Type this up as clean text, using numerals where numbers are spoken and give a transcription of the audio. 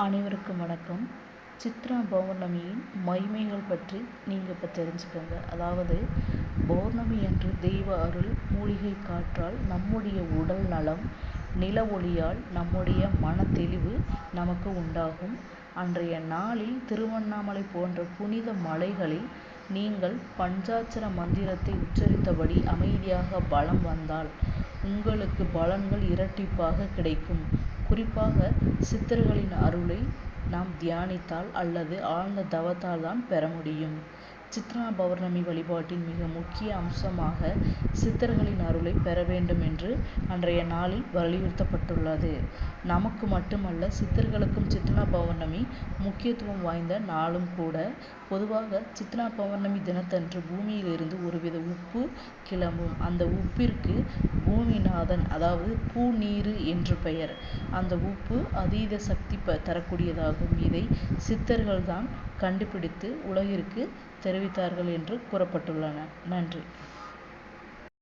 அனைவருக்கும் வணக்கம். சித்ரா பௌர்ணமியின் மகிமைகள் பற்றி நீங்கள் இப்போ தெரிஞ்சுக்கோங்க. அதாவது பௌர்ணமி அன்று தெய்வ அருள், மூலிகை காற்றால் நம்முடைய உடல் நலம், நில ஒளியால் நம்முடைய மன தெளிவு நமக்கு உண்டாகும். அன்றைய நாளில் திருவண்ணாமலை போன்ற புனித மலைகளில் நீங்கள் பஞ்சாட்சர மந்திரத்தை உச்சரித்தபடி அமைதியாக பலம் வந்தால் உங்களுக்கு பலன்கள் இரட்டிப்பாக கிடைக்கும். குறிப்பாக சித்தர்களின் அருளை நாம் தியானித்தால் அல்லது ஆழ்ந்த தவத்தால் தான் பெற முடியும். சித்ரா பௌர்ணமி வழிபாட்டின் மிக முக்கிய அம்சமாக சித்தர்களின் அருளை பெற வேண்டும் என்று அன்றைய நாளில் வலியுறுத்தப்பட்டுள்ளது. நமக்கு மட்டுமல்ல, சித்தர்களுக்கும் சித்ரா பௌர்ணமி முக்கியத்துவம் வாய்ந்த நாளும் கூட. பொதுவாக சித்ரா பௌர்ணமி தினத்தன்று பூமியிலிருந்து ஒருவித உப்பு கிளம்பும். அந்த உப்பிற்கு பூமிநாதன், அதாவது பூநீரு என்று பெயர். அந்த உப்பு அதீத சக்தி தரக்கூடியதாகும். இதை சித்தர்கள் தான் கண்டுபிடித்து உலகிற்கு தெரிவித்தார்கள் என்று கூறப்பட்டுள்ளன. நன்றி.